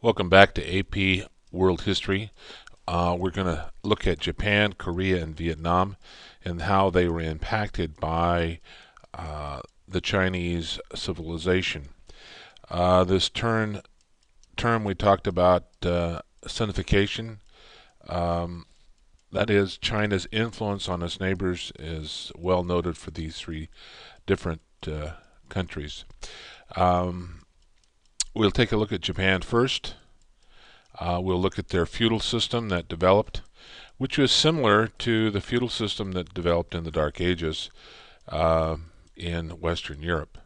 Welcome back to AP World History. We're going to look at Japan, Korea, and Vietnam and how they were impacted by the Chinese civilization. This term we talked about sinification. Um, that is, China's influence on its neighbors is well noted for these three different countries. Um, we'll take a look at Japan first. We'll look at their feudal system that developed, which was similar to the feudal system that developed in the Dark Ages uh, in Western Europe.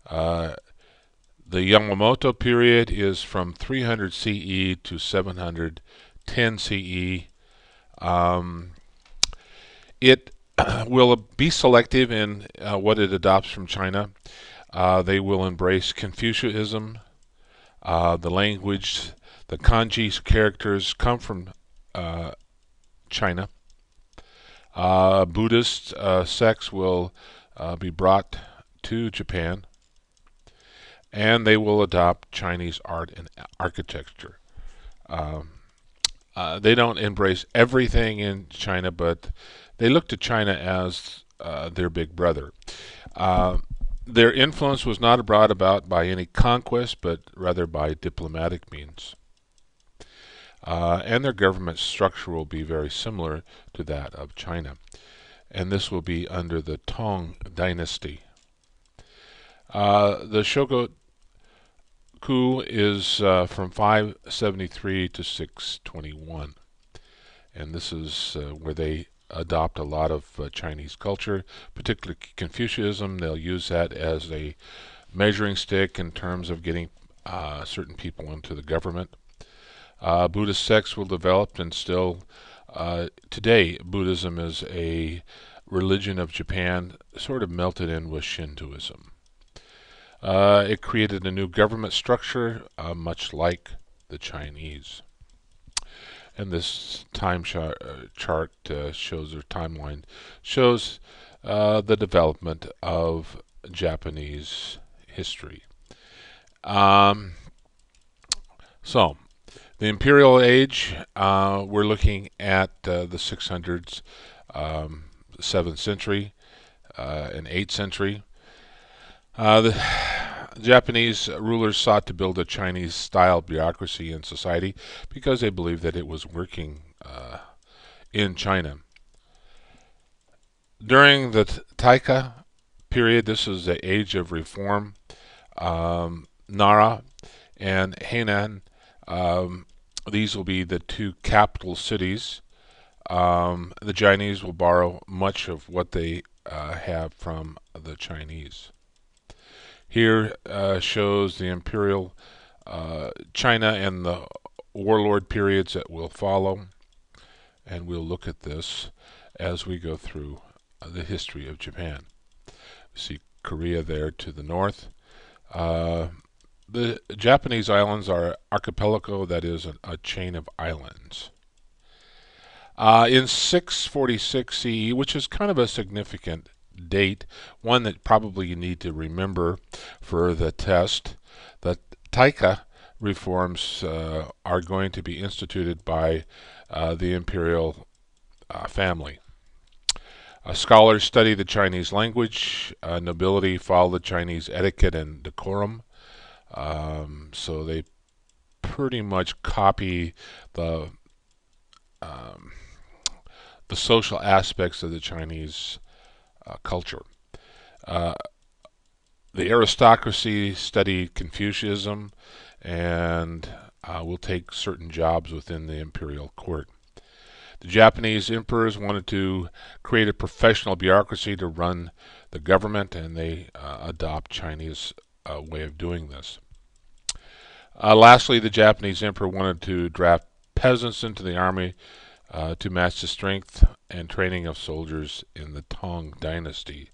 Uh, the Yamamoto period is from 300 CE to 710 CE. Um, it will be selective in what it adopts from China. They will embrace Confucianism. The language, the kanji characters come from uh, China. Buddhist sects will be brought to Japan, and they will adopt Chinese art and architecture. Um, they don't embrace everything in China, but they look to China as their big brother. Uh, their influence was not brought about by any conquest, but rather by diplomatic means. And their government structure will be very similar to that of China. And this will be under the Tang dynasty. The Shogoku is from 573 to 621. And this is where they adopt a lot of Chinese culture, particularly Confucianism. They'll use that as a measuring stick in terms of getting certain people into the government. Buddhist sects will develop, and still today Buddhism is a religion of Japan, sort of melted in with Shintoism. It created a new government structure, much like the Chinese. And this time chart shows, or timeline shows, the development of Japanese history. Um, so, the Imperial Age, we're looking at the 600s, 7th century, and 8th century. The Japanese rulers sought to build a Chinese-style bureaucracy in society because they believed that it was working in China. During the Taika period, this is the age of reform. Nara and Hainan, um, these will be the two capital cities. The Chinese will borrow much of what they have from the Chinese. Here shows the imperial China and the warlord periods that will follow, and we'll look at this as we go through the history of Japan. See Korea there to the north. Uh, the Japanese islands are archipelago, that is, a chain of islands. In 646 CE, which is kind of a significant date, one that probably you need to remember for the test, the Taika reforms are going to be instituted by the imperial family. Scholars study the Chinese language. Nobility follow the Chinese etiquette and decorum. So they pretty much copy the um, the social aspects of the Chinese culture. Uh, the aristocracy studied Confucianism and will take certain jobs within the imperial court. The Japanese emperors wanted to create a professional bureaucracy to run the government, and they adopt Chinese way of doing this. Lastly, the Japanese emperor wanted to draft peasants into the army to match the strength and training of soldiers in the Tang dynasty.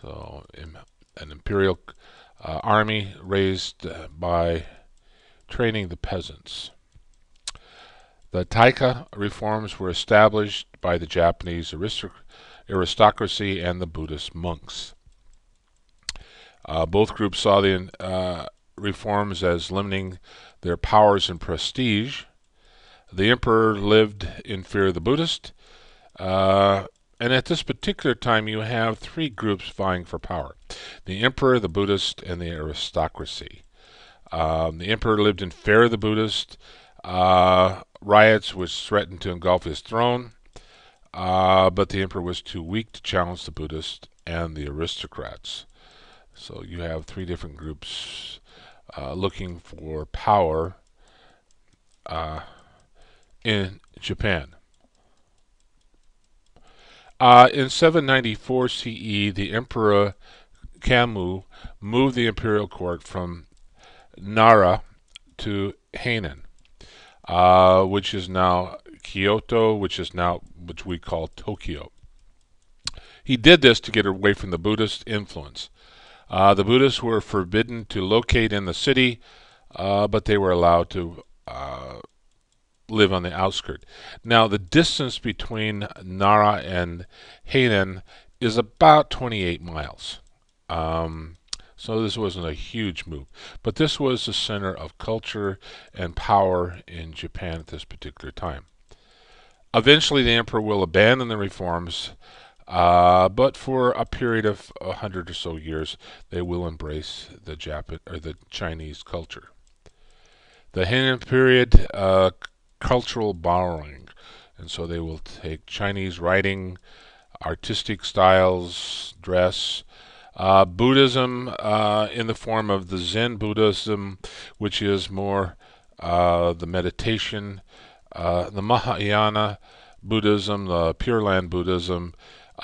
So, an imperial army raised by training the peasants. The Taika reforms were established by the Japanese aristocracy and the Buddhist monks. Both groups saw the reforms as limiting their powers and prestige. The emperor lived in fear of the Buddhist. And at this particular time, you have three groups vying for power: the emperor, the Buddhist, and the aristocracy. The emperor lived in fear of the Buddhist. Riots which threatened to engulf his throne, but the emperor was too weak to challenge the Buddhists and the aristocrats. So you have three different groups looking for power in Japan. In 794 CE, the Emperor Kammu moved the imperial court from Nara to Hainan, which is now Kyoto, which we call Tokyo. He did this to get away from the Buddhist influence. The Buddhists were forbidden to locate in the city, but they were allowed to live on the outskirts. Now, the distance between Nara and Hainan is about 28 miles. So this wasn't a huge move. But this was the center of culture and power in Japan at this particular time. Eventually, the emperor will abandon the reforms, but for a period of 100 or so years, they will embrace the Chinese culture. The Heian period, cultural borrowing, and so they will take Chinese writing, artistic styles, dress, Buddhism in the form of the Zen Buddhism, which is more the meditation, the Mahayana Buddhism, the Pure Land Buddhism,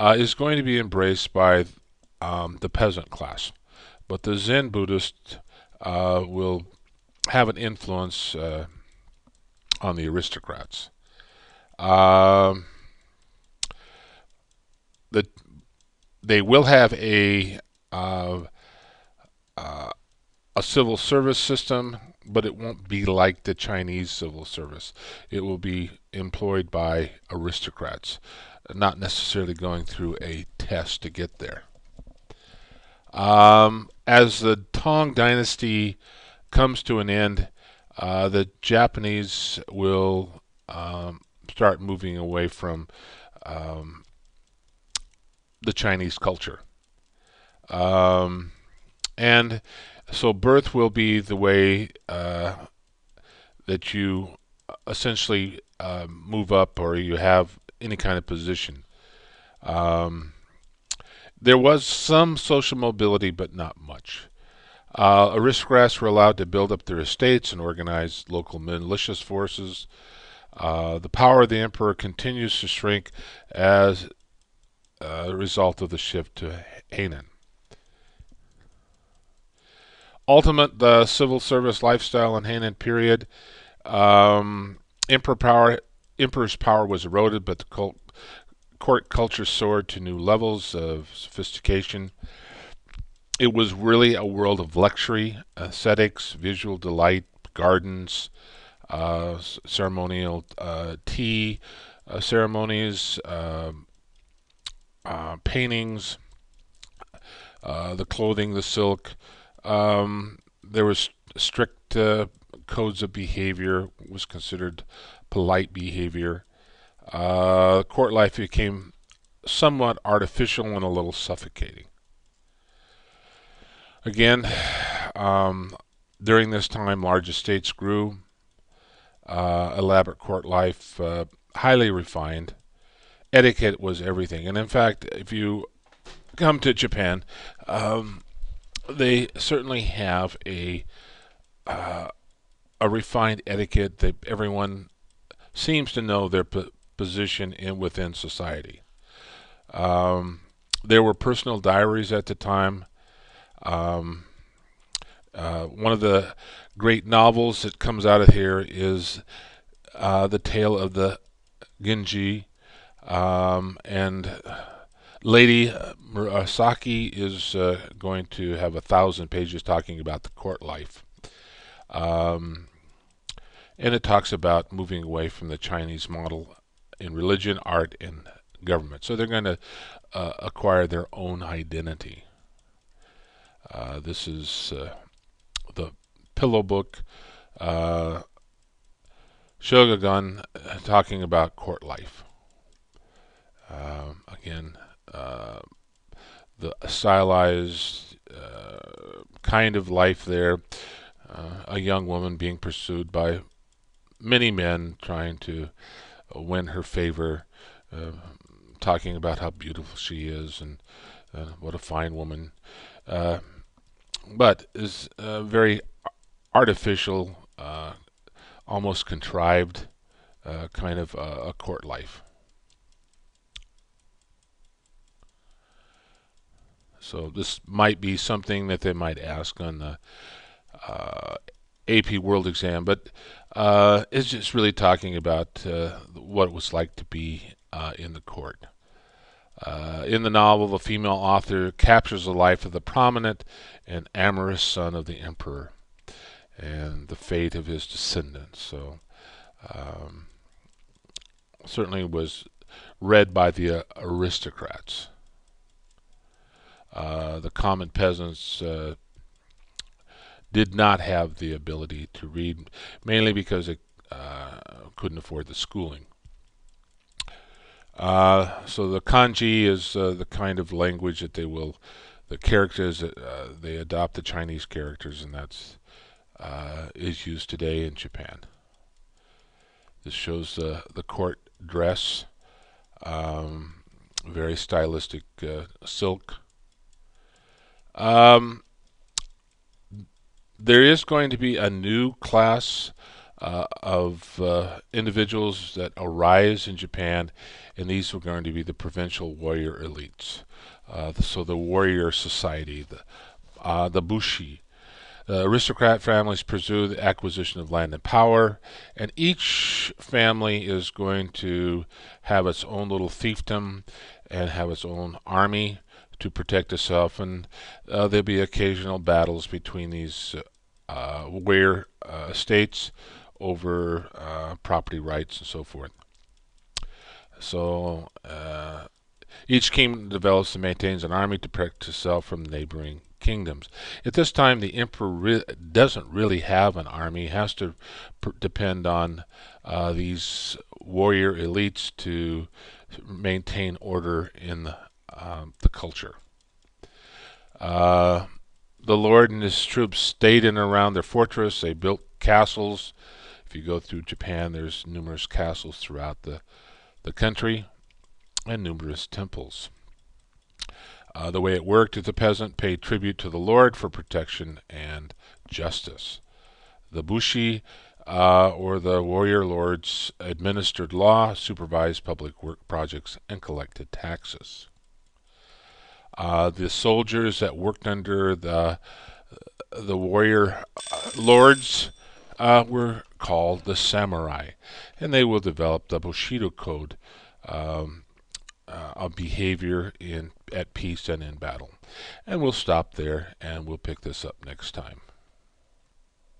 is going to be embraced by the peasant class. But the Zen Buddhist will have an influence on the aristocrats. They will have a civil service system, but it won't be like the Chinese civil service. It will be employed by aristocrats, not necessarily going through a test to get there. As the Tang Dynasty comes to an end, the Japanese will start moving away from the Chinese culture. And so birth will be the way that you essentially move up, or you have any kind of position. There was some social mobility, but not much. Aristocrats were allowed to build up their estates and organize local militias forces. The power of the emperor continues to shrink as a result of the shift to Hainan. The civil service lifestyle in Hainan period. Emperor's power was eroded, but the court culture soared to new levels of sophistication. It was really a world of luxury, aesthetics, visual delight, gardens, ceremonial tea ceremonies, paintings, the clothing, the silk. There was strict codes of behavior, was considered polite behavior. Court life became somewhat artificial and a little suffocating. Again, during this time, large estates grew, elaborate court life, highly refined. Etiquette was everything. And in fact, if you come to Japan, they certainly have a refined etiquette that everyone seems to know their position within society. There were personal diaries at the time. One of the great novels that comes out of here is The Tale of the Genji, and Lady Murasaki is going to have 1,000 pages talking about the court life. And it talks about moving away from the Chinese model in religion, art, and government. So they're going to acquire their own identity. This is pillow book, Shogun, talking about court life. Again, the stylized kind of life there. A young woman being pursued by many men trying to win her favor, uh, talking about how beautiful she is and what a fine woman. Uh, but is very artificial, almost contrived kind of a court life. So this might be something that they might ask on the AP World exam, but it's just really talking about what it was like to be in the court. In the novel, the female author captures the life of the prominent and amorous son of the emperor and the fate of his descendants. So um, certainly was read by the aristocrats. The common peasants did not have the ability to read, mainly because they couldn't afford the schooling. So the kanji is the kind of language that the characters, they adopt the Chinese characters, and that's is used today in Japan. This shows the court dress, very stylistic silk. Um, there is going to be a new class of individuals that arise in Japan, and these are going to be the provincial warrior elites. So the warrior society, the bushi. Aristocrat families pursue the acquisition of land and power, and each family is going to have its own little fiefdom and have its own army to protect itself, and there'll be occasional battles between these warrior estates over property rights and so forth. So each kingdom develops and maintains an army to protect itself from neighboring kingdoms. At this time, the emperor doesn't really have an army. He has to depend on these warrior elites to maintain order in the culture. The Lord and his troops stayed in and around their fortress. They built castles. If you go through Japan, there's numerous castles throughout the country and numerous temples. The way it worked is the peasant paid tribute to the Lord for protection and justice. The bushi, or the warrior lords, administered law, supervised public work projects, and collected taxes. The soldiers that worked under the warrior lords were called the samurai, and they will develop the Bushido code of behavior at peace and in battle. And we'll stop there, and we'll pick this up next time.